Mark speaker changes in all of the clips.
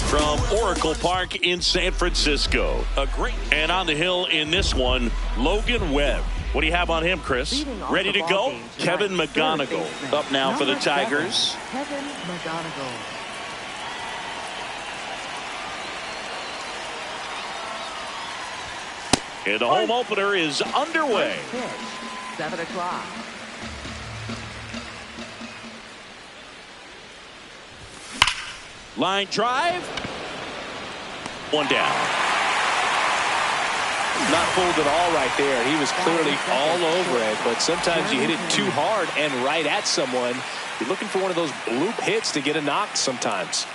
Speaker 1: from Oracle Park in San Francisco. And on the hill in this one, Logan Webb. What do you have on him, Chris? Ready to go? Kevin McGonigal up now for the Tigers.
Speaker 2: Kevin McGonigal.
Speaker 1: And the home opener is underway.
Speaker 2: 7 o'clock.
Speaker 1: Line drive. One down.
Speaker 3: Not fooled at all right there. He was clearly all over it, but sometimes you hit it too hard and right at someone. You're looking for one of those loop hits to get a knock sometimes.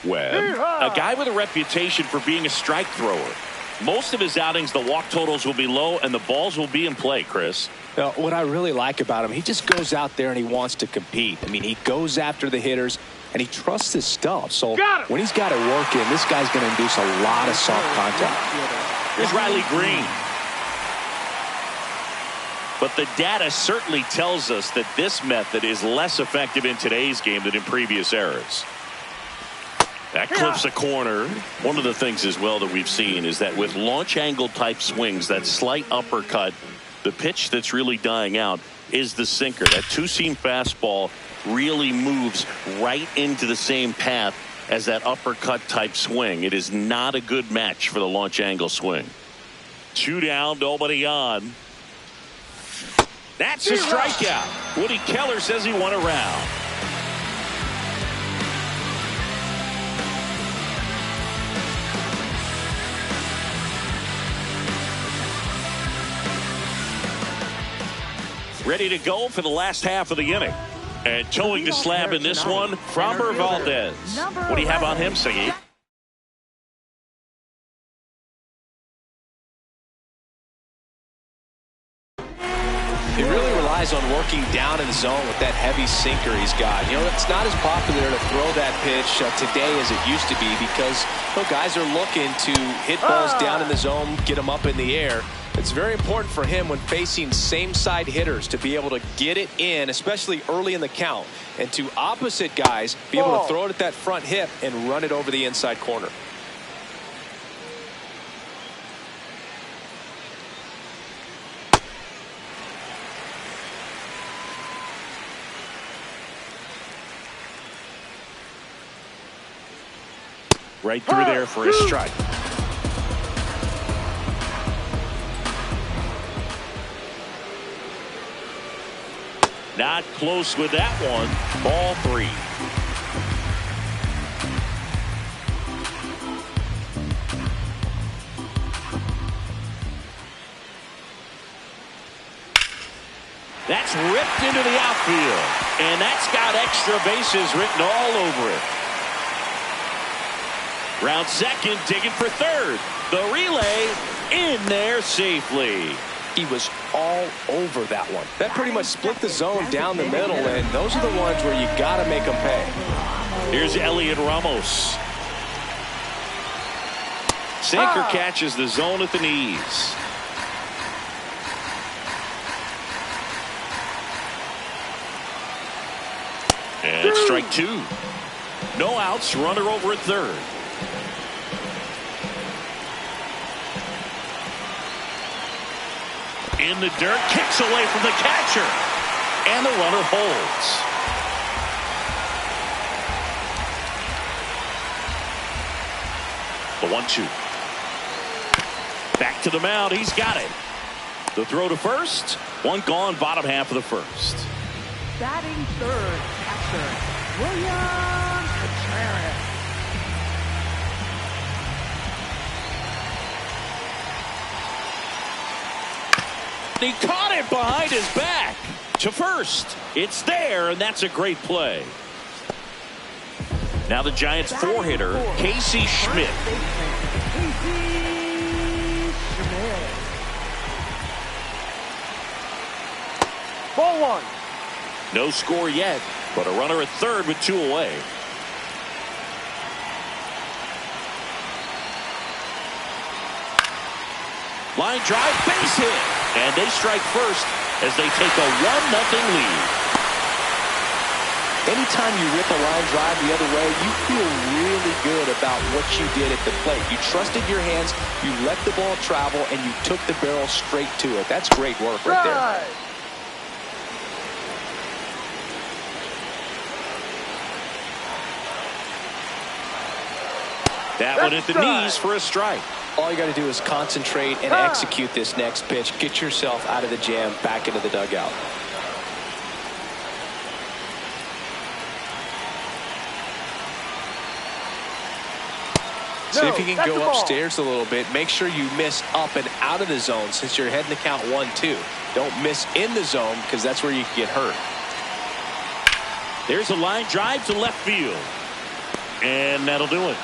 Speaker 1: Webb, a guy with a reputation for being a strike thrower. Most of his outings, the walk totals will be low and the balls will be in play, Chris.
Speaker 3: Now, what I really like about him, he just goes out there and he wants to compete. I mean, he goes after the hitters and he trusts his stuff. So when he's got it working, this guy's going to induce a lot of soft contact.
Speaker 1: Here's Riley Green. But the data certainly tells us that this method is less effective in today's game than in previous eras. That clips a corner. One of the things as well that we've seen is that with launch angle type swings, that slight uppercut, the pitch that's really dying out is the sinker. That two-seam fastball really moves right into the same path as that uppercut type swing. It is not a good match for the launch angle swing. 2 down, nobody on. That's a strikeout. Woody Keller says he won a round. Ready to go for the last half of the inning. And towing the slab in this one, Framber Valdez. What do you have on him, Siggy?
Speaker 3: He really relies on working down in the zone with that heavy sinker he's got. You know, it's not as popular to throw that pitch today as it used to be because guys are looking to hit balls down in the zone, get them up in the air. It's very important for him when facing same-side hitters to be able to get it in, especially early in the count, and to opposite guys be able to throw it at that front hip and run it over the inside corner.
Speaker 1: Right through there for a strike. Not close with that one. Ball 3. That's ripped into the outfield. And that's got extra bases written all over it. Round second, digging for third. The relay in there safely.
Speaker 3: He was all over that one. That pretty much split the zone down the middle, and those are the ones where you got to make them pay.
Speaker 1: Here's Elliot Ramos. Sinker catches the zone at the knees. And it's strike 2. No outs, runner over at third. In the dirt, kicks away from the catcher. And the runner holds. The 1-2. Back to the mound, he's got it. The throw to first, one gone, bottom half of the first.
Speaker 2: Batting third, catcher, William Contreras.
Speaker 1: He caught it behind his back to first. It's there, and that's a great play. Now the Giants' 4-hitter, Casey Schmidt.
Speaker 2: Ball 1.
Speaker 1: No score yet, but a runner at third with 2 away. Line drive, base hit. And they strike first as they take a 1-0 lead.
Speaker 3: Anytime you rip a line drive the other way, you feel really good about what you did at the plate. You trusted your hands, you let the ball travel, and you took the barrel straight to it. That's great work right there.
Speaker 1: That one at the knees for a strike.
Speaker 3: All you got to do is concentrate and execute this next pitch. Get yourself out of the jam, back into the dugout. See if you can go upstairs a little bit. Make sure you miss up and out of the zone since you're heading to count 1-2. Don't miss in the zone because that's where you can get hurt.
Speaker 1: There's a line drive to left field. And that'll do it.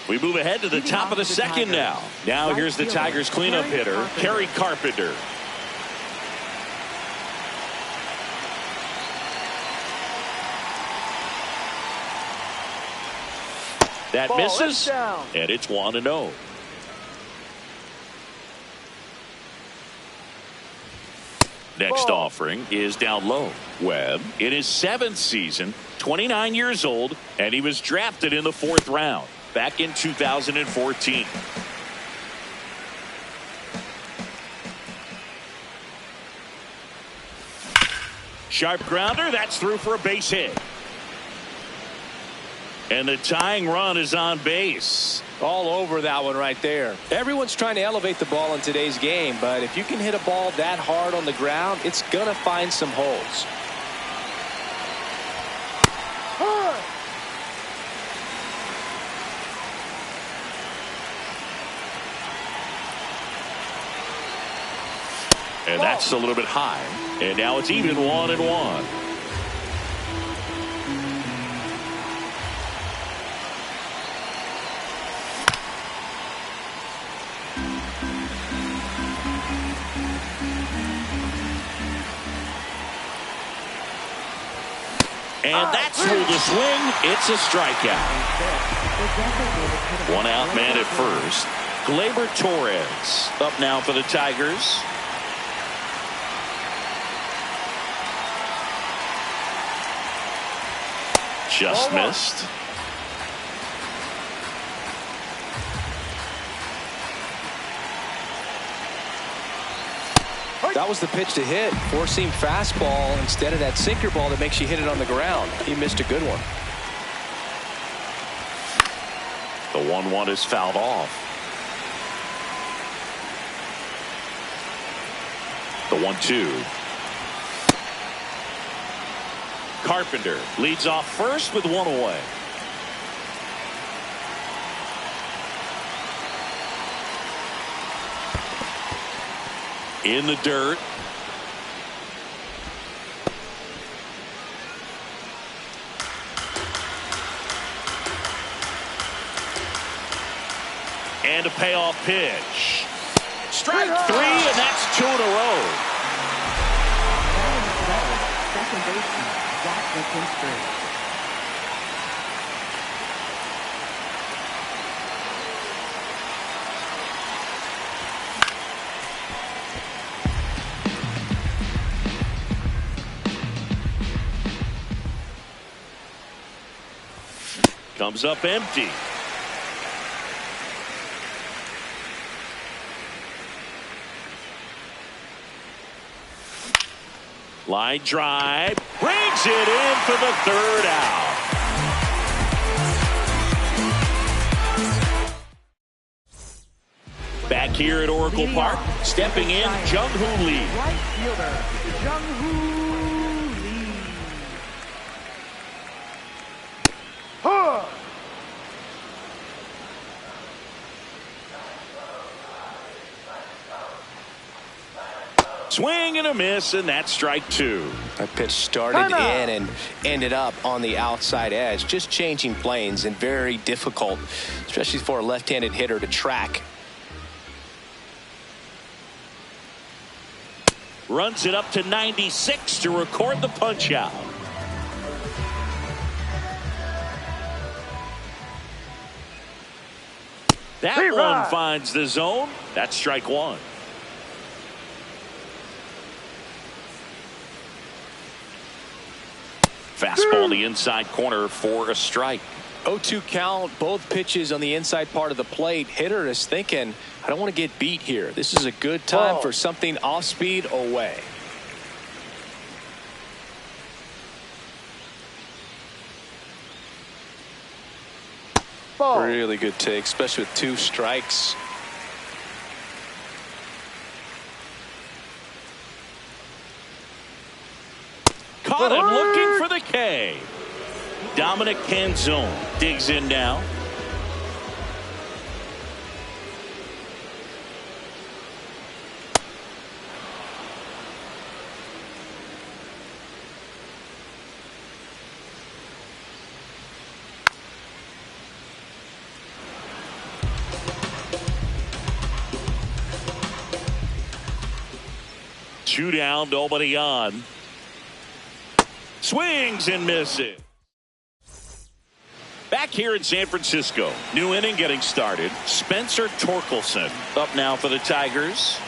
Speaker 1: We move ahead to the top of the second now. Now here's the Tigers cleanup hitter, Kerry Carpenter. That misses, and it's 1-0. Next offering is down low. Webb, in his 7th season, 29 years old, and he was drafted in the 4th round back in 2014. Sharp grounder, that's through for a base hit. And the tying run is on base.
Speaker 3: All over that one right there. Everyone's trying to elevate the ball in today's game, but if you can hit a ball that hard on the ground, it's going to find some holes.
Speaker 1: And that's a little bit high. And now it's even 1-1. And that's through the swing. It's a strikeout. 1 out man at first. Gleyber Torres up now for the Tigers. Just missed.
Speaker 3: That was the pitch to hit. Four-seam fastball instead of that sinker ball that makes you hit it on the ground. He missed a good one.
Speaker 1: The 1-1 is fouled off. The 1-2. Carpenter leads off first with 1 away. In the dirt. And a payoff pitch. Strike 3, and that's 2 in a row.
Speaker 2: Second baseman, Zach McKinstry.
Speaker 1: Comes up empty. Line drive. Brings it in for the 3rd out. Back here at Oracle Park, stepping in, Jung-Hoo Lee.
Speaker 2: Right fielder, Jung-Hoo Lee.
Speaker 1: Swing and a miss, and that's strike 2.
Speaker 3: That pitch started in and ended up on the outside edge. Just changing planes and very difficult, especially for a left-handed hitter to track.
Speaker 1: Runs it up to 96 to record the punch out. That one finds the zone. That's strike one. Fastball in the inside corner for a strike.
Speaker 3: 0-2 count, both pitches on the inside part of the plate. Hitter is thinking, I don't want to get beat here. This is a good time for something off speed away. Really good take, especially with 2 strikes.
Speaker 1: Caught him looking for the K. Dominic Canzone digs in now. Two down, nobody on. Swings and misses. Back here in San Francisco, new inning getting started. Spencer Torkelson up now for the Tigers.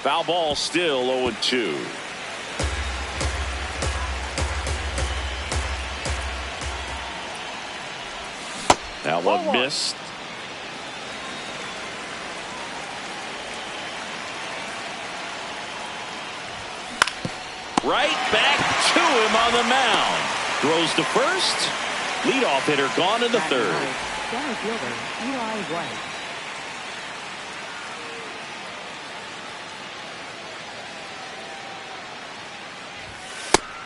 Speaker 1: Foul ball, still 0-2. That one missed. Right back to him on the mound. Throws to first. Leadoff hitter gone in the third.
Speaker 2: Center fielder, Eli White.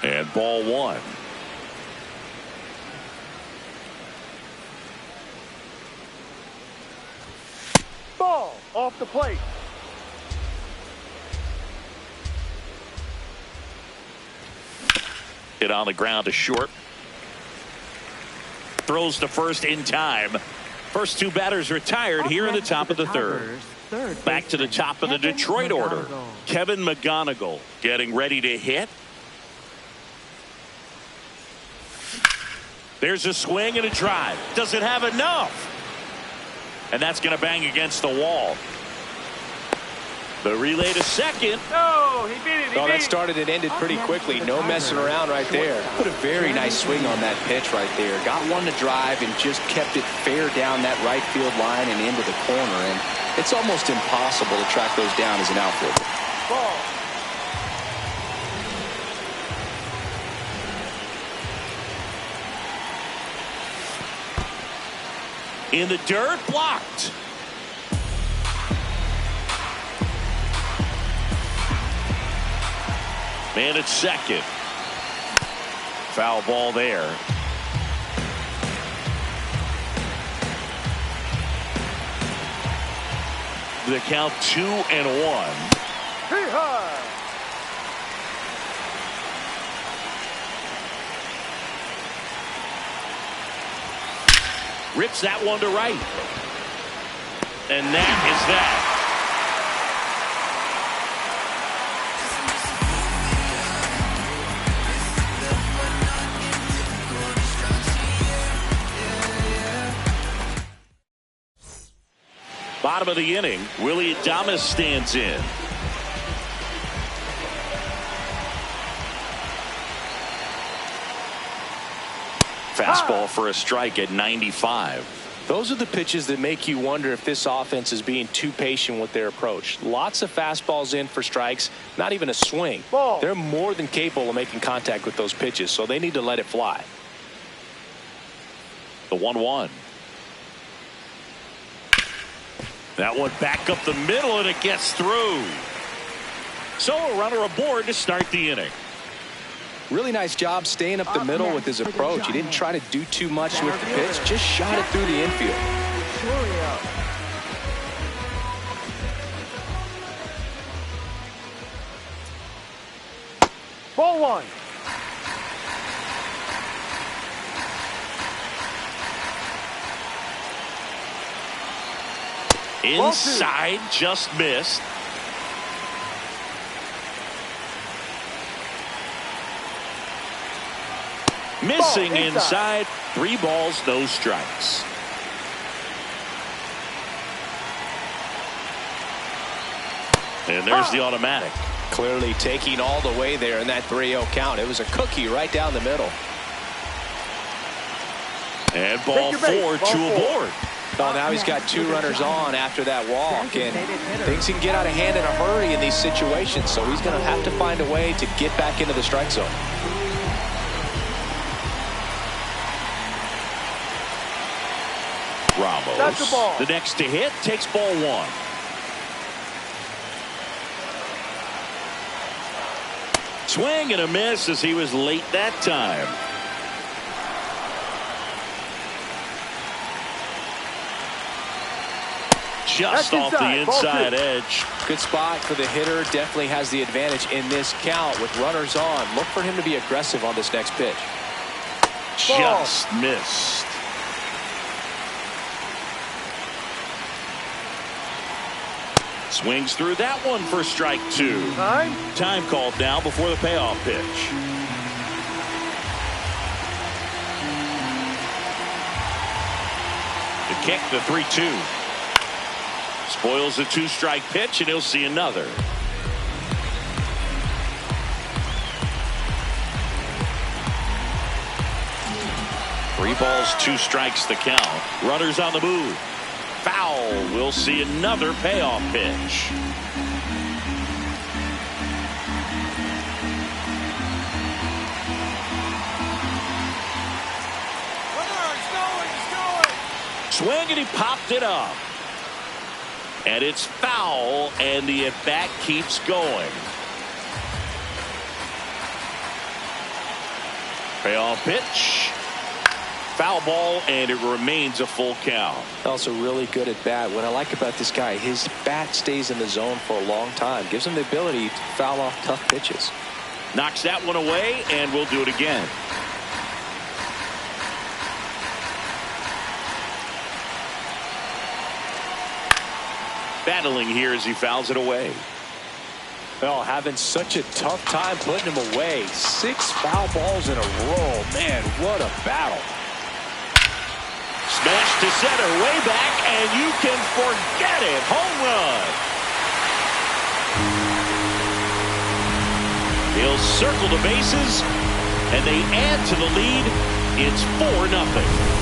Speaker 1: And ball one.
Speaker 4: Ball off the plate.
Speaker 1: Hit on the ground to short. Throws to first in time. First 2 batters retired here in the top of the third. Back to the top of the Detroit order. Kevin McGonigal getting ready to hit. There's a swing and a drive. Does it have enough? And that's going to bang against the wall. The relay to second.
Speaker 4: No, he beat it.
Speaker 3: Oh, that started and ended pretty quickly. No messing around right there. Put a very nice swing on that pitch right there. Got one to drive and just kept it fair down that right field line and into the corner. And it's almost impossible to track those down as an outfielder.
Speaker 4: Ball.
Speaker 1: In the dirt, blocked. Man at second. Foul ball there. The count 2-1.
Speaker 4: Hee-haw.
Speaker 1: Rips that one to right. And that is that. Bottom of the inning, Willie Adames stands in. Fastball for a strike at 95.
Speaker 3: Those are the pitches that make you wonder if this offense is being too patient with their approach. Lots of fastballs in for strikes, not even a swing.
Speaker 4: Ball.
Speaker 3: They're more than capable of making contact with those pitches, so they need to let it fly.
Speaker 1: The 1-1. That one back up the middle, and it gets through. So a runner aboard to start the inning.
Speaker 3: Really nice job staying up the middle with his approach. He didn't try to do too much with the pitch, just shot it through the infield.
Speaker 4: Ball one.
Speaker 1: Inside, just missed. Missing inside. 3 balls, no strikes. And there's the automatic.
Speaker 3: Clearly taking all the way there in that 3-0 count. It was a cookie right down the middle.
Speaker 1: And ball 4, 2 aboard.
Speaker 3: Well, now he's got 2 runners on after that walk, and things can get out of hand in a hurry in these situations, so he's going to have to find a way to get back into the strike zone.
Speaker 1: Ramos,
Speaker 4: that's the ball.
Speaker 1: The next to hit, takes ball 1. Swing and a miss as he was late that time. Just off the inside edge.
Speaker 3: Good spot for the hitter. Definitely has the advantage in this count with runners on. Look for him to be aggressive on this next pitch.
Speaker 1: Just missed. Swings through that one for strike 2. Time called now before the payoff pitch. The kick, the 3-2. Spoils the 2-strike pitch, and he'll see another. Three balls, 2 strikes the count. Runners on the move. Foul. We'll see another payoff pitch. Swing, and he popped it up. And it's foul, and the at-bat keeps going. Payoff pitch. Foul ball, and it remains a full count.
Speaker 3: Also really good at bat. What I like about this guy, his bat stays in the zone for a long time. Gives him the ability to foul off tough pitches.
Speaker 1: Knocks that one away, and we'll do it again. Battling here as he fouls it away.
Speaker 3: Well, having such a tough time putting him away. 6 foul balls in a row. Man, what a battle.
Speaker 1: Smash to center, way back, and you can forget it. Home run. He'll circle the bases, and they add to the lead. It's 4-0.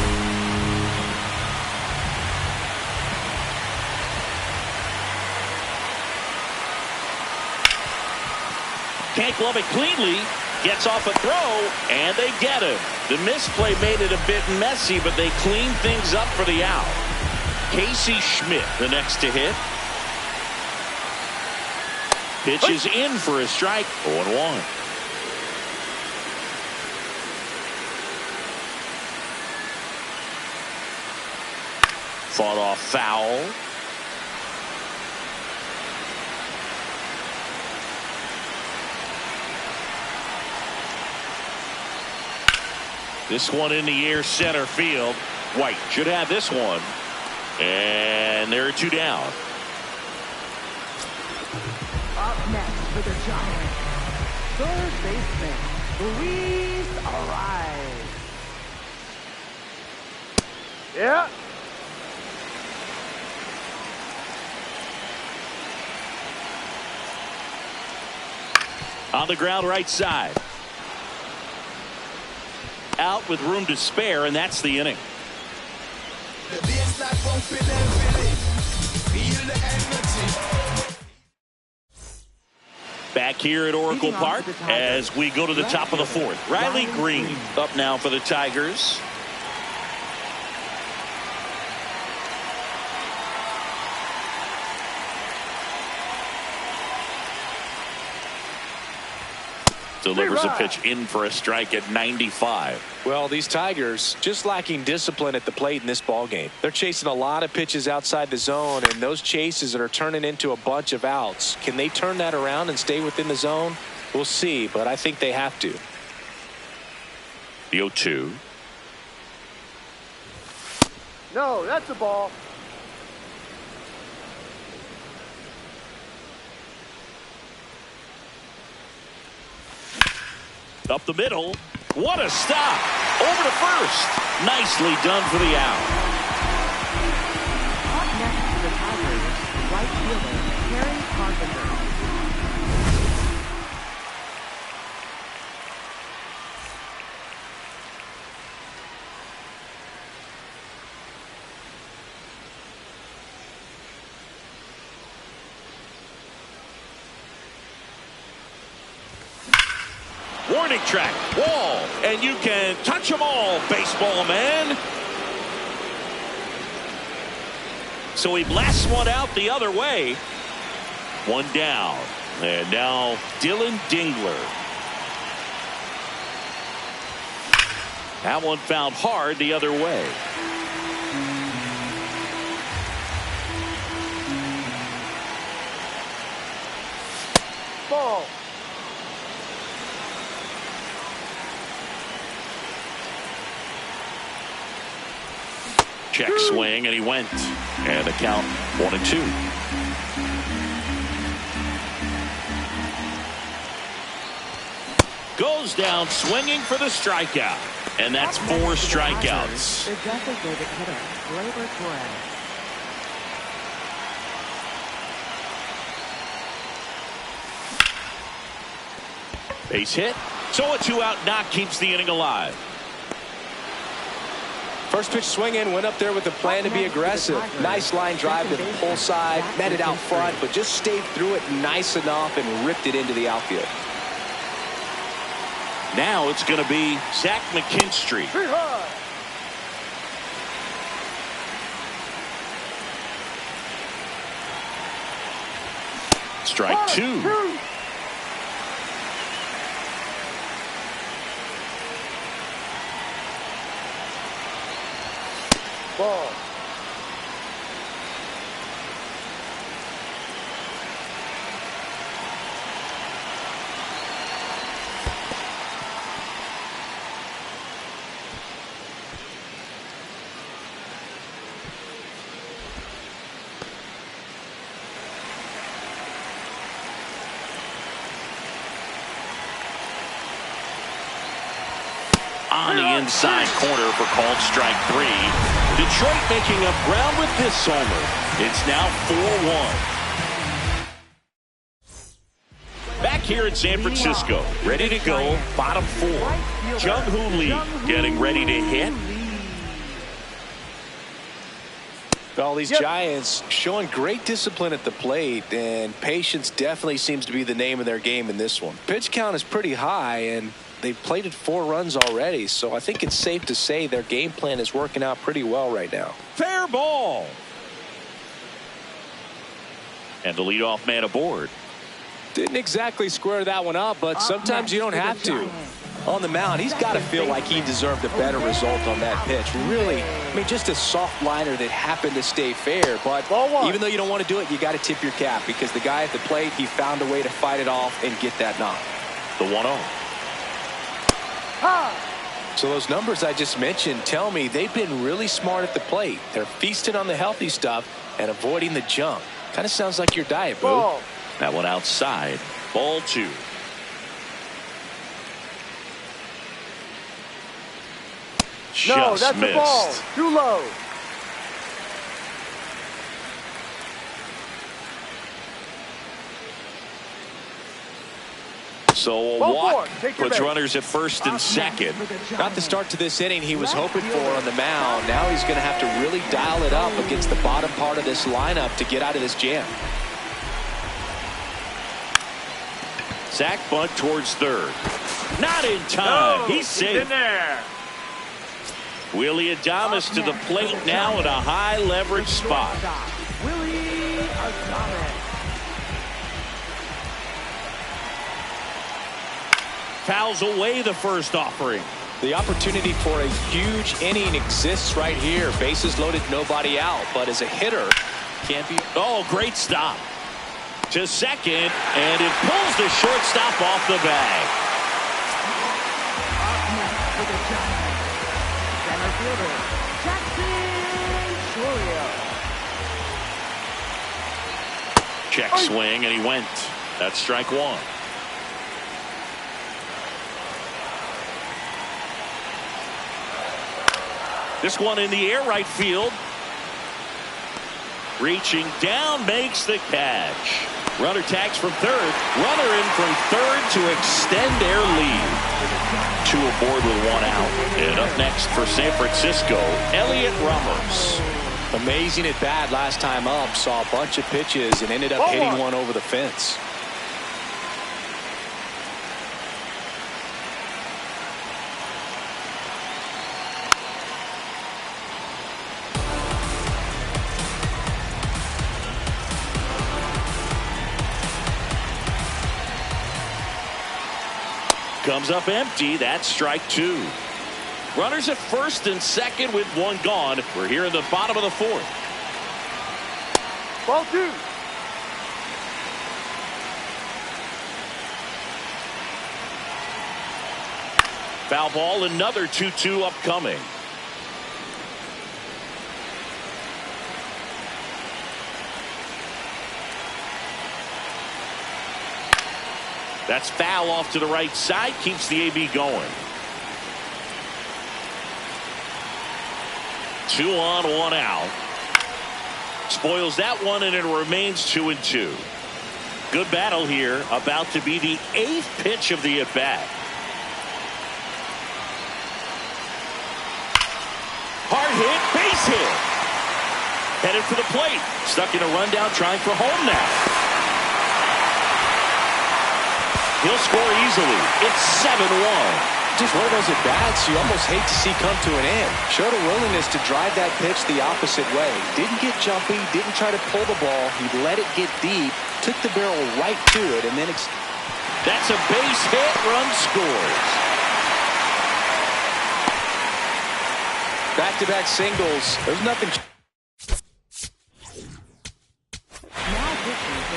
Speaker 1: Can't glove it cleanly. Gets off a throw, and they get him. The misplay made it a bit messy, but they clean things up for the out. Casey Schmidt, the next to hit. Pitch is in for a strike. 0-1. Fought off foul. This one in the air, center field. White should have this one. And there are 2 down.
Speaker 2: Up next for the Giants, third baseman, Luis Ariz.
Speaker 4: Yeah.
Speaker 1: On the ground, right side. Out with room to spare, and that's the inning. Back here at Oracle Park as we go to the top of the 4th. Riley Green up now for the Tigers. Delivers a pitch in for a strike at 95.
Speaker 3: Well, these Tigers just lacking discipline at the plate in this ball game. They're chasing a lot of pitches outside the zone, and those chases are turning into a bunch of outs. Can they turn that around and stay within the zone? We'll see, but I think they have to.
Speaker 1: The 0-2.
Speaker 4: No, that's a ball.
Speaker 1: Up the middle. What a stop. Over to first. Nicely done for the out.
Speaker 2: Up next for the Tigers, right fielder, Terry Carpenter.
Speaker 1: Warning track, wall, and you can touch them all, baseball man. So he blasts one out the other way. One down. And now Dylan Dingler. That one found hard the other way.
Speaker 4: Ball.
Speaker 1: Check swing, and he went. And the count 1-2. Goes down swinging for the strikeout. And that's 4 strikeouts.
Speaker 2: The designated hitter, Gleyber Torres.
Speaker 1: Base hit. So a 2-out knock keeps the inning alive.
Speaker 3: First pitch swinging, went up there with the plan to be aggressive. Nice line drive to the pull side, met it out front, but just stayed through it nice enough and ripped it into the outfield.
Speaker 1: Now it's going to be Zach McKinstry. Strike 2.
Speaker 4: Ball.
Speaker 1: On the inside corner for called strike 3. Detroit making up ground with this homer. It's now 4-1. Back here in San Francisco, ready to go, bottom 4. Jung-Hoo Lee getting ready to hit.
Speaker 3: All these Giants showing great discipline at the plate, and patience definitely seems to be the name of their game in this one. Pitch count is pretty high, and they've plated 4 runs already, so I think it's safe to say their game plan is working out pretty well right now.
Speaker 1: Fair ball. And the leadoff man aboard.
Speaker 3: Didn't exactly square that one up, but sometimes you don't have to. On the mound, he's got to feel like he deserved a better result on that pitch. Really, I mean, just a soft liner that happened to stay fair, but even though you don't want to do it, you got to tip your cap because the guy at the plate, he found a way to fight it off and get that knock.
Speaker 1: The 1-0.
Speaker 3: So those numbers I just mentioned tell me they've been really smart at the plate. They're feasting on the healthy stuff and avoiding the junk. Kind of sounds like your diet, Boo.
Speaker 1: That one outside. Ball 2.
Speaker 4: No, that's
Speaker 1: missed.
Speaker 4: a ball. Too low.
Speaker 1: So a walk puts runners at first and second.
Speaker 3: Not the start to this inning he was hoping for on the mound. Now he's going to have to really dial it up against the bottom part of this lineup to get out of this jam.
Speaker 1: Zach bunt towards third. Not in time. He's safe.
Speaker 4: In there.
Speaker 1: Willie Adames to the plate now at a high leverage spot.
Speaker 2: Willie Adames.
Speaker 1: Fouls away the first offering.
Speaker 3: The opportunity for a huge inning exists right here. Bases loaded, nobody out. But as a hitter, can't be.
Speaker 1: Oh, great stop. To second, and it pulls the shortstop off the bag.
Speaker 2: Up next for the Giants, center fielder, Jackson Chourio.
Speaker 1: Check swing, and he went. That's strike 1. This one in the air, right field. Reaching down, makes the catch. Runner tags from third. Runner in from third to extend their lead. 2 aboard with 1 out. And up next for San Francisco, Elliot Ramos.
Speaker 3: Amazing at bat last time up. Saw a bunch of pitches and ended up hitting one over the fence.
Speaker 1: Comes up empty. That's strike 2. Runners at first and second with 1 gone. We're here in the bottom of the 4th.
Speaker 4: Ball 2.
Speaker 1: Foul ball, another 2-2 upcoming. That's foul off to the right side. Keeps the AB going. 2 on, 1 out. Spoils that one, and it remains 2-2. Good battle here. About to be the 8th pitch of the at-bat. Hard hit, base hit. Headed for the plate. Stuck in a rundown, trying for home now. He'll score easily. It's 7-1.
Speaker 3: Just one of those at-bats you almost hate to see come to an end. Showed a willingness to drive that pitch the opposite way. Didn't get jumpy, didn't try to pull the ball. He let it get deep, took the barrel right to it, and then
Speaker 1: that's a base hit. Run scores.
Speaker 3: Back-to-back singles. There's nothing.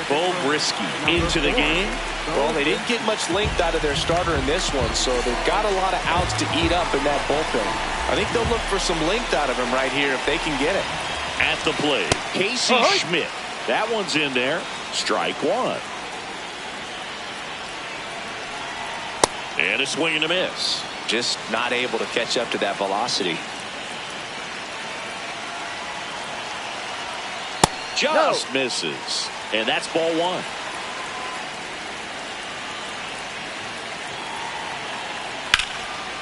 Speaker 1: Bo Brisky into the game.
Speaker 3: Well, they didn't get much length out of their starter in this one, so they've got a lot of outs to eat up in that bullpen. I think they'll look for some length out of him right here if they can get it.
Speaker 1: At the plate, Casey Schmidt. That one's in there. Strike 1. And a swing and a miss.
Speaker 3: Just not able to catch up to that velocity.
Speaker 1: Just misses. And that's ball 1.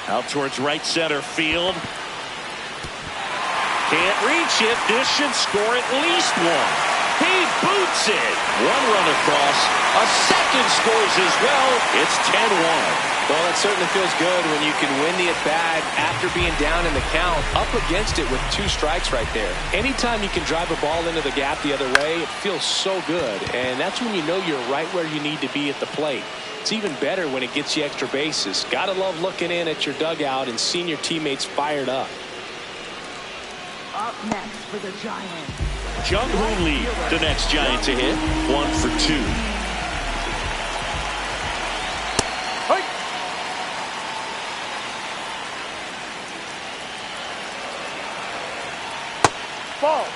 Speaker 1: Out towards right center field. Can't reach it. This should score at least 1. He boots it. 1 run across. A second scores as well. It's 10-1.
Speaker 3: Well, that certainly feels good when you can win the at-bat after being down in the count, up against it with 2 strikes right there. Anytime you can drive a ball into the gap the other way, it feels so good. And that's when you know you're right where you need to be at the plate. It's even better when it gets you extra bases. Gotta love looking in at your dugout and seeing your teammates fired up.
Speaker 2: Up next for the Giants.
Speaker 1: Jung-Hoo Lee, the next Giant to hit. 1 for 2.
Speaker 4: Ball.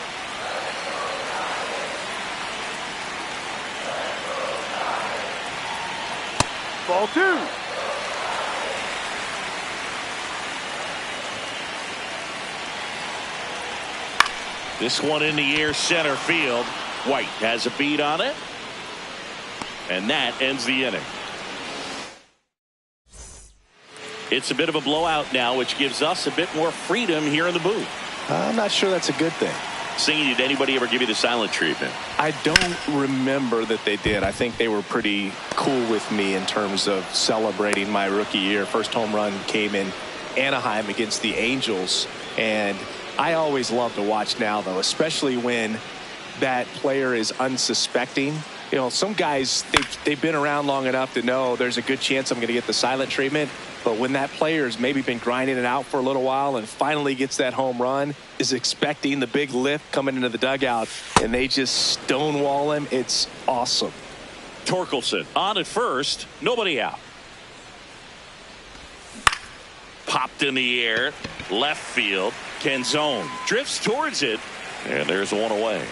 Speaker 4: Ball 2.
Speaker 1: This one in the air, center field. White has a beat on it. And that ends the inning. It's a bit of a blowout now, which gives us a bit more freedom here in the booth.
Speaker 3: I'm not sure that's a good thing.
Speaker 1: Singing, did anybody ever give you the silent treatment?
Speaker 3: I don't remember that they did. I think they were pretty cool with me in terms of celebrating my rookie year. First home run came in Anaheim against the Angels. And I always love to watch now, though, especially when that player is unsuspecting. You know, some guys, they've been around long enough to know there's a good chance I'm going to get the silent treatment. But when that player's maybe been grinding it out for a little while and finally gets that home run, is expecting the big lift coming into the dugout, and they just stonewall him, it's awesome.
Speaker 1: Torkelson on at first, nobody out. Popped in the air, left field. Canzone drifts towards it, and there's 1 away.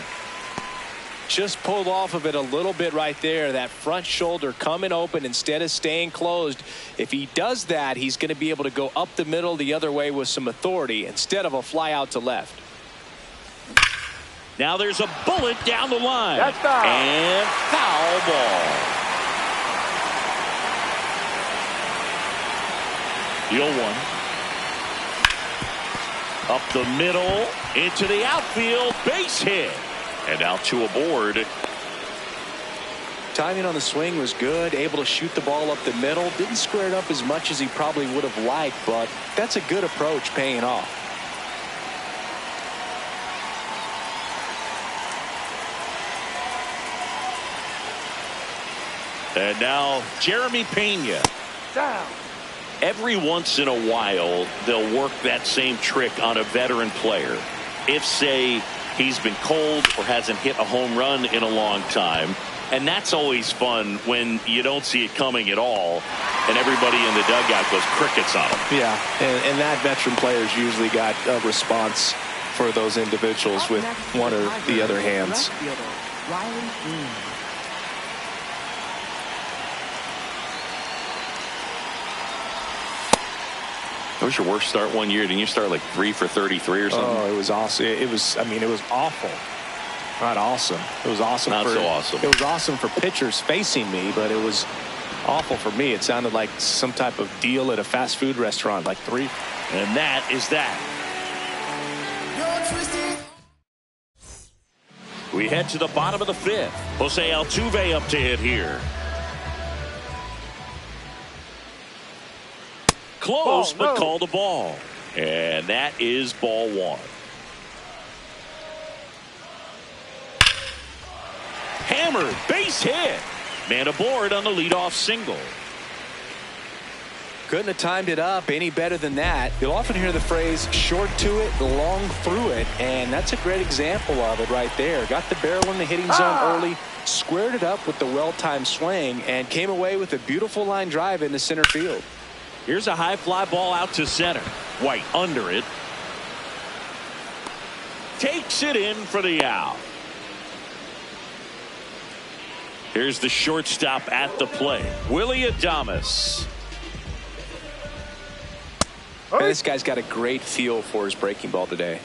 Speaker 3: Just pulled off of it a little bit right there. That front shoulder coming open instead of staying closed. If he does that, he's going to be able to go up the middle the other way with some authority instead of a fly out to left.
Speaker 1: Now there's a bullet down the line.
Speaker 4: That's foul.
Speaker 1: And foul ball. The 0-1. Up the middle, into the outfield, base hit. And out to a board.
Speaker 3: Timing on the swing was good, able to shoot the ball up the middle. Didn't square it up as much as he probably would have liked, but that's a good approach paying off.
Speaker 1: And now Jeremy Pena.
Speaker 4: Down.
Speaker 1: Every once in a while, they'll work that same trick on a veteran player. If, say, he's been cold or hasn't hit a home run in a long time. And that's always fun when you don't see it coming at all. And everybody in the dugout goes crickets on him.
Speaker 3: Yeah, and that veteran player's usually got a response for those individuals with one or the other hands.
Speaker 1: What was your worst start one year? Didn't you start like 3 for 33 or something?
Speaker 3: Oh, it was awesome. It was, I mean, it was awful. Not awesome. It was awesome.
Speaker 1: Not so awesome.
Speaker 3: It was awesome for pitchers facing me, but it was awful for me. It sounded like some type of deal at a fast food restaurant, like 3.
Speaker 1: And that is that. We head to the bottom of the 5th. Jose Altuve up to hit here. Close, but called a ball. And that is ball 1. Hammered, base hit. Man aboard on the leadoff single.
Speaker 3: Couldn't have timed it up any better than that. You'll often hear the phrase short to it, long through it, and that's a great example of it right there. Got the barrel in the hitting zone early, squared it up with the well-timed swing, and came away with a beautiful line drive into center field.
Speaker 1: Here's a high fly ball out to center. White under it. Takes it in for the out. Here's the shortstop at the plate, Willie Adames.
Speaker 3: Hey, this guy's got a great feel for his breaking ball today.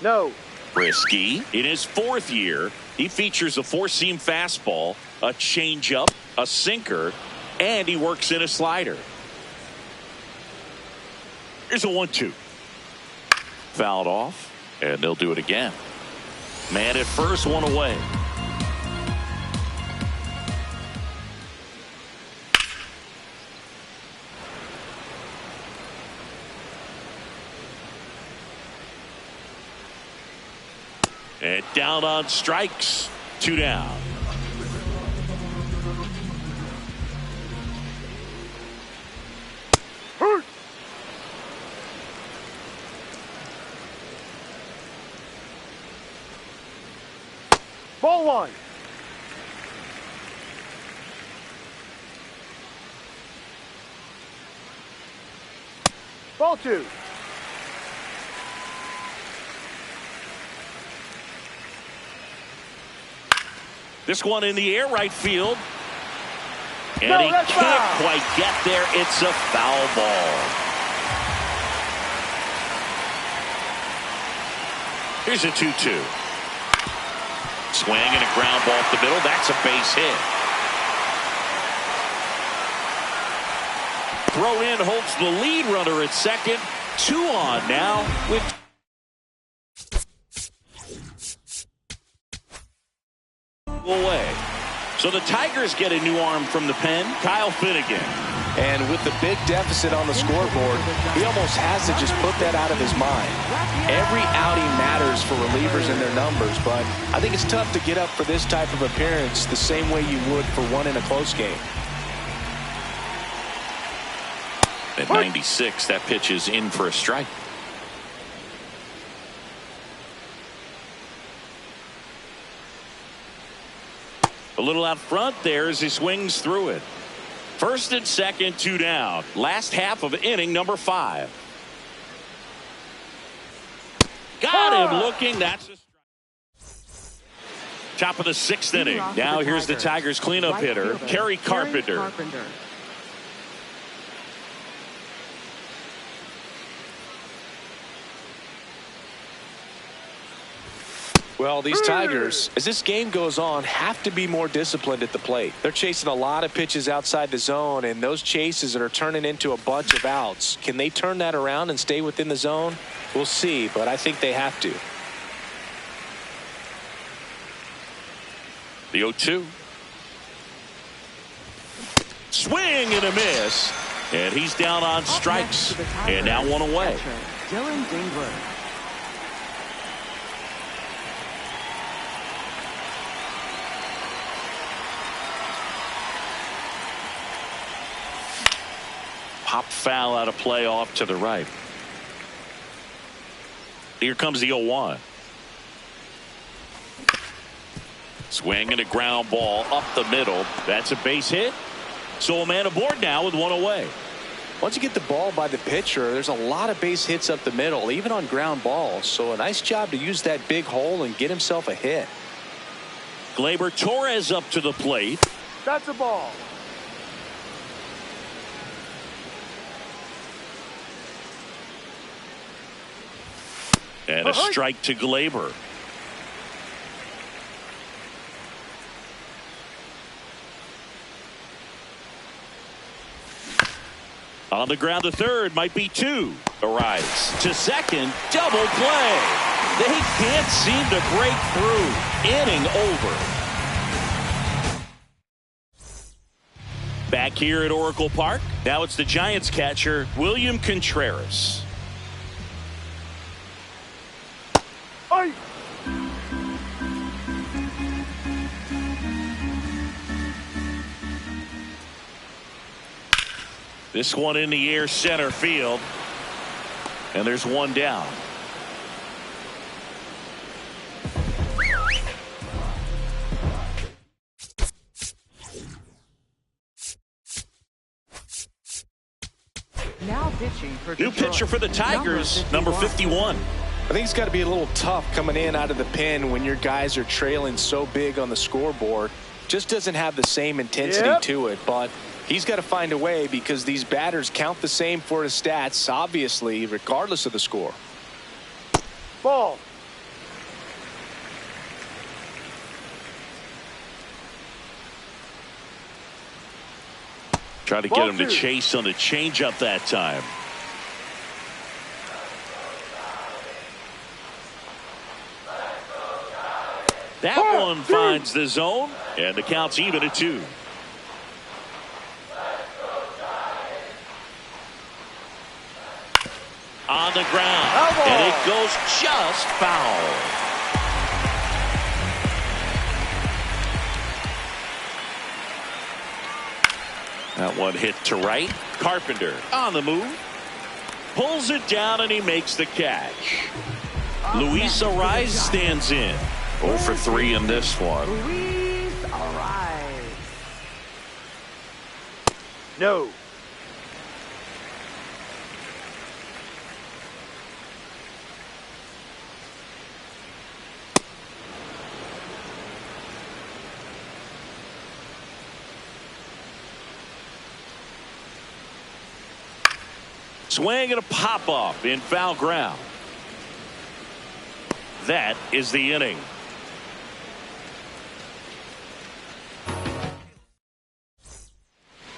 Speaker 4: No.
Speaker 1: Brisky in his 4th year. He features a 4-seam fastball, a changeup, a sinker, and he works in a slider. Here's a 1-2. Fouled off, and they'll do it again. Man at first, one away. And down on strikes. 2 down.
Speaker 4: Ball 1. Ball 2.
Speaker 1: This one in the air, right field. And
Speaker 4: No,
Speaker 1: he
Speaker 4: that's
Speaker 1: can't
Speaker 4: foul.
Speaker 1: quite get there. It's a foul ball. Here's a 2-2. Swing and a ground ball off the middle. That's a base hit. Throw in holds the lead runner at second. 2 on now with away. So the Tigers get a new arm from the pen, Kyle Finnegan.
Speaker 3: And with the big deficit on the scoreboard, he almost has to just put that out of his mind. Every outing matters for relievers and their numbers, but I think it's tough to get up for this type of appearance the same way you would for one in a close game.
Speaker 1: At 96, that pitch is in for a strike. A little out front there as he swings through it. First and second, 2 down. Last half of inning number 5. Got him looking. That's a strike. Top of the 6th inning. Now here's the Tigers cleanup hitter, Kerry Carpenter.
Speaker 3: Well, these Tigers, as this game goes on, have to be more disciplined at the plate. They're chasing a lot of pitches outside the zone, and those chases are turning into a bunch of outs. Can they turn that around and stay within the zone? We'll see, but I think they have to.
Speaker 1: The 0-2. Swing and a miss. And he's down on strikes. And now one away.
Speaker 2: Dylan Dingler.
Speaker 1: Pop foul out of play off to the right. Here comes the 0-1. Swing and a ground ball up the middle. That's a base hit. So a man aboard now with one away.
Speaker 3: Once you get the ball by the pitcher, there's a lot of base hits up the middle, even on ground balls. So a nice job to use that big hole and get himself a hit.
Speaker 1: Gleyber Torres up to the plate.
Speaker 4: That's a ball.
Speaker 1: And a strike to Gleyber. On the ground to third, might be 2. Arrives to second, double play. They can't seem to break through. Inning over. Back here at Oracle Park, now it's the Giants catcher, William Contreras.
Speaker 4: Aye.
Speaker 1: This one in the air, center field. And there's one down.
Speaker 2: Now pitching for
Speaker 1: New
Speaker 2: Detroit.
Speaker 1: pitcher for the Tigers, number 51.
Speaker 3: I think it's got to be a little tough coming in out of the pen when your guys are trailing so big on the scoreboard. Just doesn't have the same intensity to it, but he's got to find a way because these batters count the same for his stats, obviously, regardless of the score.
Speaker 4: Ball.
Speaker 1: Try to get him to chase on the changeup that time. That one finds the zone, and the count's even at 2. On the ground, and it goes just foul. That one hit to right. Carpenter on the move. Pulls it down, and he makes the catch. Luis Ariz stands in. 0 for 3 in this one.
Speaker 2: Luis Ariz.
Speaker 4: No.
Speaker 1: Swing and a pop-up in foul ground. That is the inning.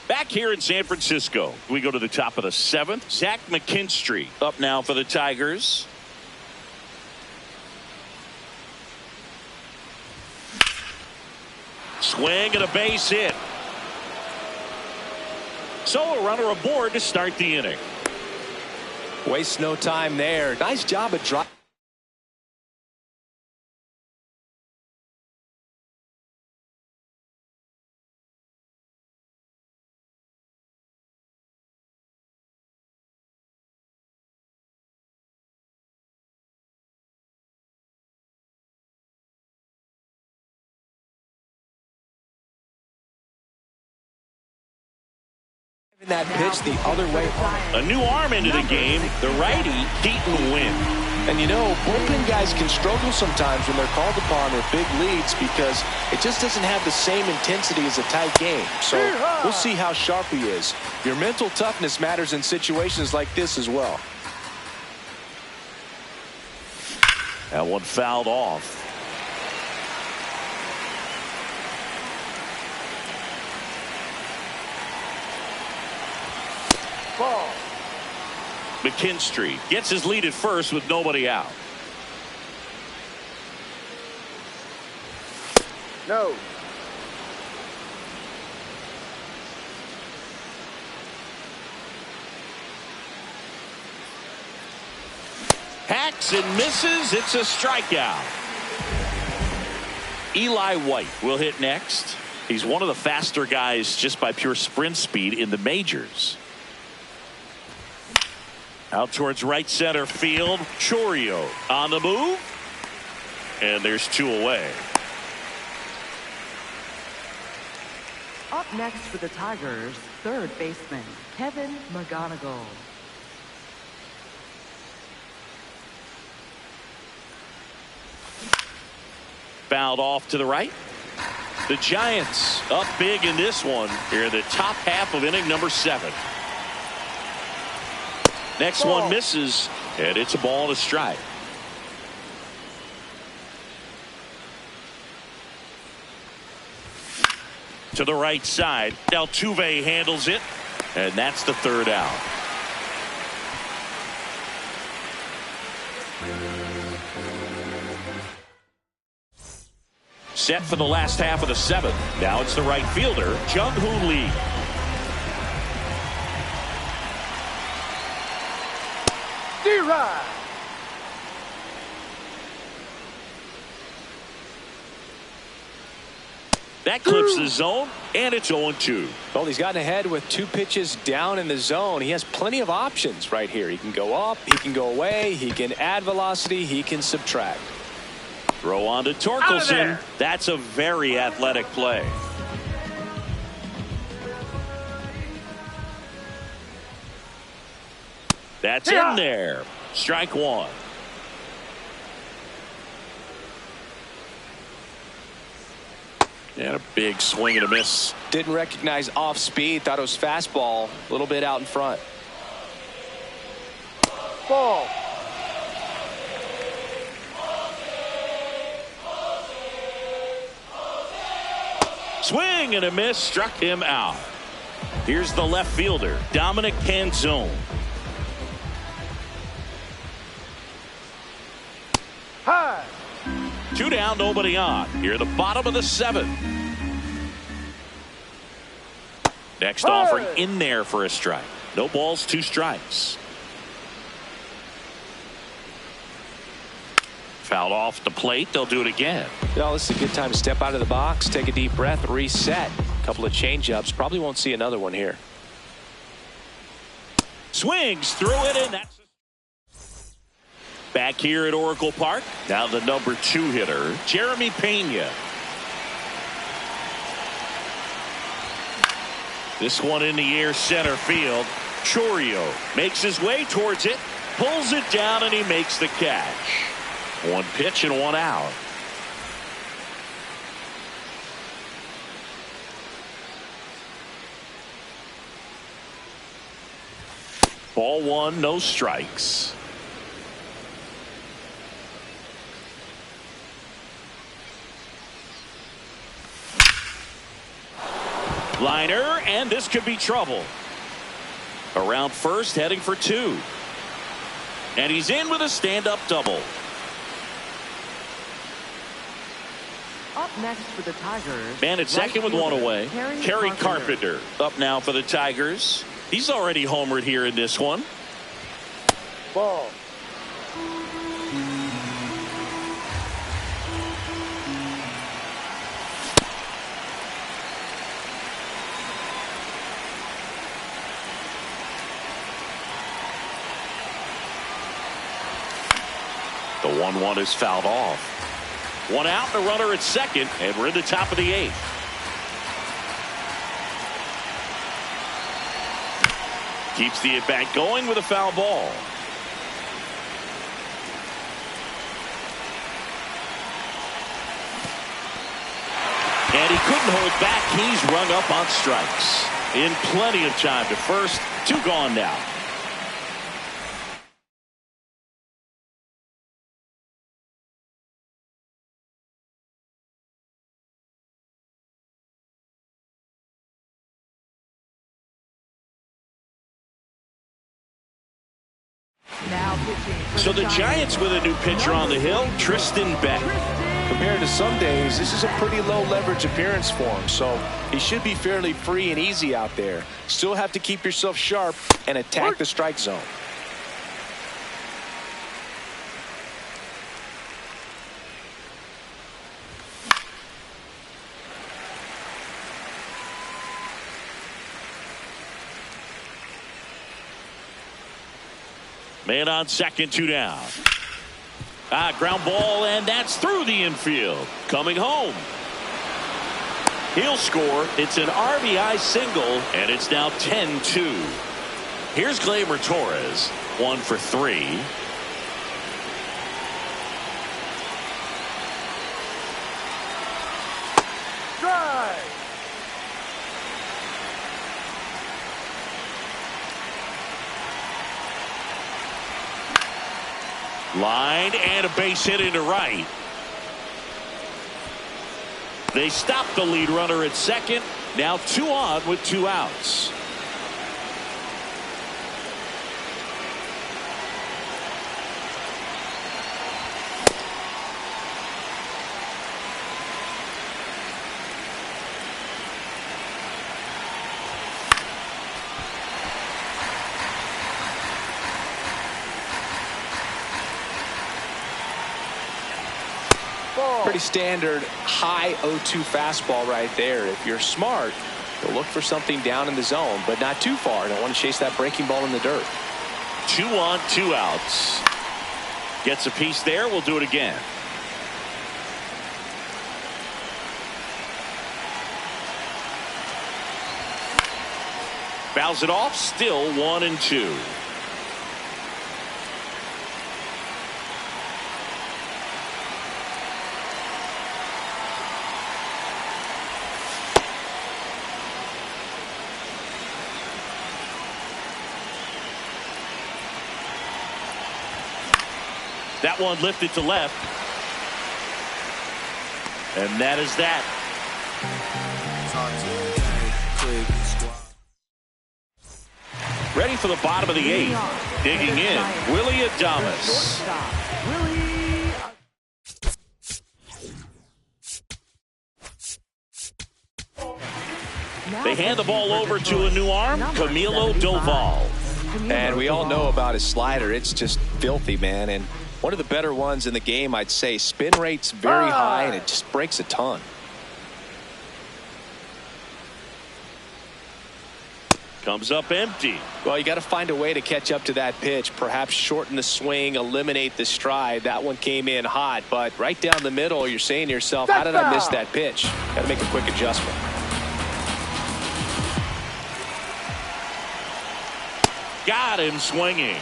Speaker 1: Back here in San Francisco, we go to the top of the 7th. Zach McKinstry up now for the Tigers. Swing and a base hit. So a runner aboard to start the inning.
Speaker 3: Waste no time there. Nice job at driving. That pitch the other way.
Speaker 1: A new arm into the game, the righty, Keaton Wynn.
Speaker 3: And you know, bullpen guys can struggle sometimes when they're called upon with big leads because it just doesn't have the same intensity as a tight game. So we'll see how sharp he is. Your mental toughness matters in situations like this as well.
Speaker 1: That one fouled off.
Speaker 4: Ball.
Speaker 1: McKinstry gets his lead at first with nobody out.
Speaker 4: No.
Speaker 1: Hacks and misses. It's a strikeout. Eli White will hit next. He's one of the faster guys just by pure sprint speed in the majors. Out towards right center field. Chourio on the move. And there's two away.
Speaker 2: Up next for the Tigers, third baseman, Kevin McGonigal.
Speaker 1: Fouled off to the right. The Giants up big in this one here in the top half of inning number 7. Next one misses, and it's a ball and a strike. To the right side. Altuve handles it, and that's the third out. Set for the last half of the 7th. Now it's the right fielder, Jung-Hoo Lee.
Speaker 4: D-Ride.
Speaker 1: That clips the zone, and it's 0-2.
Speaker 3: Well, he's gotten ahead with 2 pitches down in the zone. He has plenty of options right here. He can go up, he can go away, he can add velocity, he can subtract.
Speaker 1: Throw on to Torkelson. That's a very athletic play. That's in there. Strike 1. And a big swing and a miss.
Speaker 3: Didn't recognize off speed. Thought it was fastball. A little bit out in front.
Speaker 4: Ball.
Speaker 1: Swing and a miss. Struck him out. Here's the left fielder, Dominic Canzone.
Speaker 4: High.
Speaker 1: 2 down, nobody on. Here at the bottom of the 7th. Next offering in there for a strike. No balls, 2 strikes. Fouled off the plate. They'll do it again.
Speaker 3: You know, this is a good time to step out of the box, take a deep breath, reset. A couple of change-ups. Probably won't see another one here.
Speaker 1: Swings through it, and that's back here at Oracle Park. Now the number 2 hitter, Jeremy Pena. This one in the air center field. Chourio makes his way towards it, pulls it down, and he makes the catch. 1 pitch and 1 out. Ball 1, no strikes. Liner, and this could be trouble. Around first, heading for 2. And he's in with a stand-up double.
Speaker 2: Up next for the Tigers.
Speaker 1: Man at second with 1 away. Kerry
Speaker 2: Carpenter.
Speaker 1: Carpenter up now for the Tigers. He's already homered here in this one.
Speaker 4: Ball.
Speaker 1: The 1-1 is fouled off. 1 out, the runner at second, and we're in the top of the 8th. Keeps the at-bat going with a foul ball. And he couldn't hold back. He's rung up on strikes. In plenty of time to first. 2 gone now.
Speaker 2: Now pitching for
Speaker 1: So the Giants with a new pitcher on the hill, Tristan Beck.
Speaker 3: Compared to some days, this is a pretty low leverage appearance for him, so he should be fairly free and easy out there. Still have to keep yourself sharp and attack the strike zone.
Speaker 1: Man on second, 2 down. Ground ball, and that's through the infield. Coming home. He'll score. It's an RBI single, and it's now 10-2. Here's Gleyber Torres, 1 for 3.
Speaker 4: Drive.
Speaker 1: Line and a base hit into right. They stop the lead runner at second. Now 2 on with 2 outs.
Speaker 3: Pretty standard high 0-2 fastball right there. If you're smart, you'll look for something down in the zone, but not too far. Don't want to chase that breaking ball in the dirt.
Speaker 1: 2 on, 2 outs. Gets a piece there. We'll do it again. Fouls it off. Still 1-2. That one lifted to left. And that is that. Ready for the bottom of the 8th. Digging in, Willie Adames. They hand the ball over to a new arm, Camilo Doval.
Speaker 3: And we all know about his slider. It's just filthy, man. And one of the better ones in the game, I'd say. Spin rate's very high, and it just breaks a ton.
Speaker 1: Comes up empty.
Speaker 3: Well, you got to find a way to catch up to that pitch. Perhaps shorten the swing, eliminate the stride. That one came in hot, but right down the middle, you're saying to yourself, how did I miss that pitch? Got to make a quick adjustment.
Speaker 1: Got him swinging.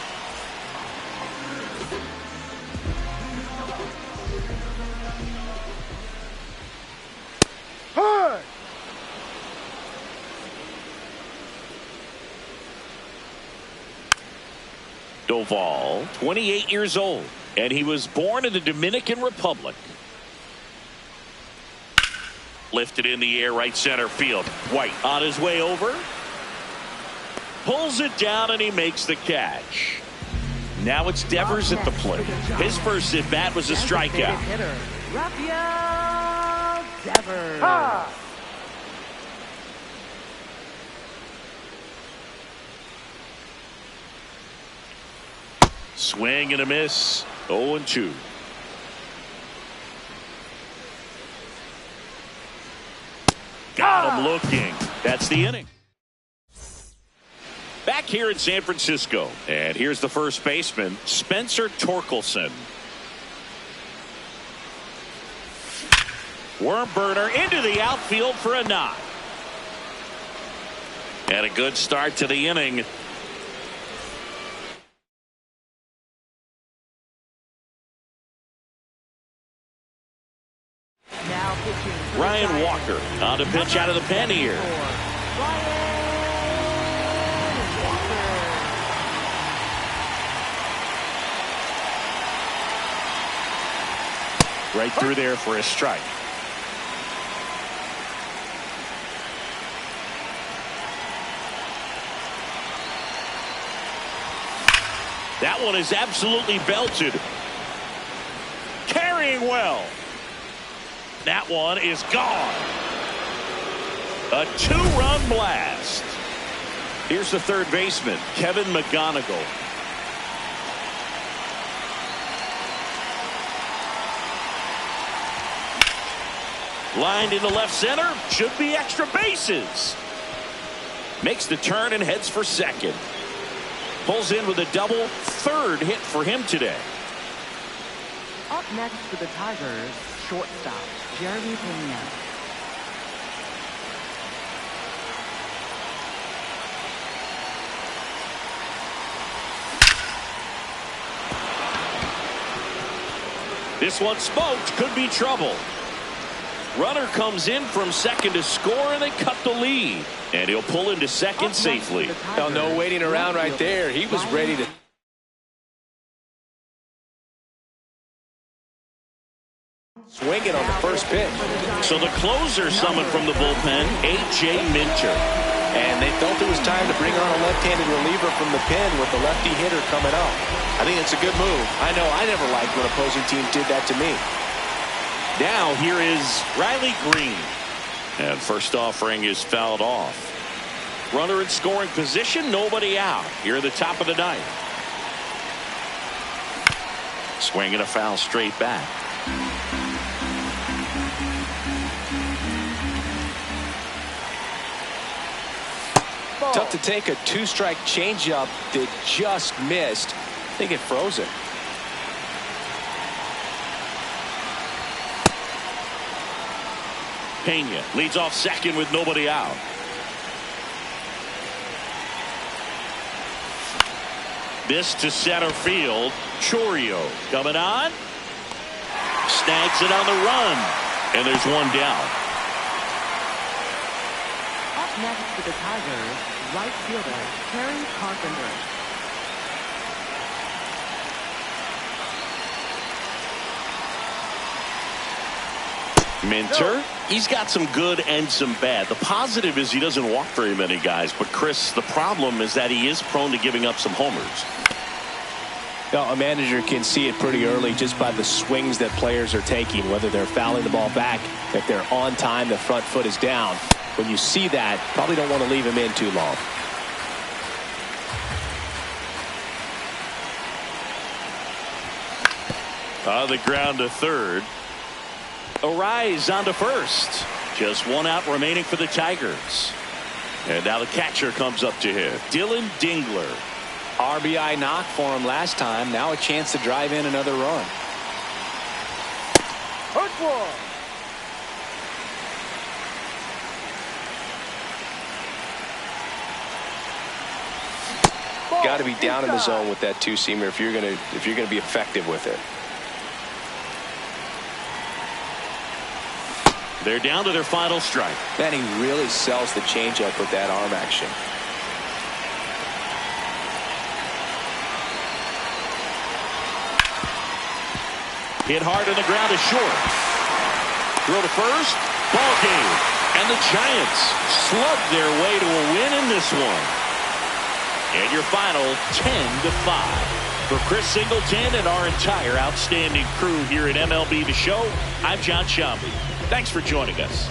Speaker 4: Hard.
Speaker 1: Doval, 28 years old, and he was born in the Dominican Republic. Lifted in the air, right center field. White on his way over. Pulls it down, and he makes the catch. Now it's Devers at the plate. His first at bat was a strikeout.
Speaker 2: Rafael Devers.
Speaker 4: Ha.
Speaker 1: Swing and a miss. 0-2. Got him looking. That's the inning. Back here in San Francisco. And here's the first baseman, Spencer Torkelson. Worm burner into the outfield for a knock. And a good start to the inning.
Speaker 2: Now Now pitching for the
Speaker 1: Ryan
Speaker 2: Giants.
Speaker 1: Walker on to pitch out of the pen here. Right through there for a strike. That one is absolutely belted. Carrying well. That one is gone. A two-run blast. Here's the third baseman, Kevin McGonigal. Lined into left center. Should be extra bases. Makes the turn and heads for second. Pulls in with a double. Third hit for him today.
Speaker 2: Up next for the Tigers, shortstop, Jeremy Pena.
Speaker 1: This one smoked. Could be trouble. Runner comes in from second to score, and they cut the lead. And he'll pull into second safely.
Speaker 3: Oh, no waiting around right there. He was ready to. Swinging on the first pitch.
Speaker 1: So the closer summoned from the bullpen, A.J. Minter.
Speaker 3: And they felt it was time to bring on a left-handed reliever from the pen with the lefty hitter coming up. I think it's a good move. I know I never liked when opposing teams did that to me.
Speaker 1: Now here is Riley Green. And first offering is fouled off. Runner in scoring position, nobody out. Here at the top of the ninth. Swinging a foul straight back.
Speaker 3: Tough to take a two-strike changeup that just missed. I think it froze it.
Speaker 1: Pena leads off second with nobody out. This to center field. Chourio coming on. Snags it on the run. And there's one down.
Speaker 2: Up next for the Tigers, right fielder, Terry Carpenter.
Speaker 1: Minter, he's got some good and some bad. The positive is he doesn't walk very many guys. But, Chris, the problem is that he is prone to giving up some homers.
Speaker 3: Now, a manager can see it pretty early just by the swings that players are taking, whether they're fouling the ball back, if they're on time, the front foot is down. When you see that, probably don't want to leave him in too long.
Speaker 1: On the ground to third. Arise on to first. Just one out remaining for the Tigers. And now the catcher comes up to hit. Dylan Dingler.
Speaker 3: RBI knock for him last time. Now a chance to drive in another run.
Speaker 4: Hurt one.
Speaker 3: Got to be down in the zone with that two-seamer if you're gonna be effective with it.
Speaker 1: They're down to their final strike.
Speaker 3: Man, he really sells the changeup with that arm action.
Speaker 1: Hit hard on the ground is short. Throw to first. Ball game. And the Giants slugged their way to a win in this one. And your final 10-5. For Chris Singleton and our entire outstanding crew here at MLB The Show, I'm John Shambi. Thanks for joining us.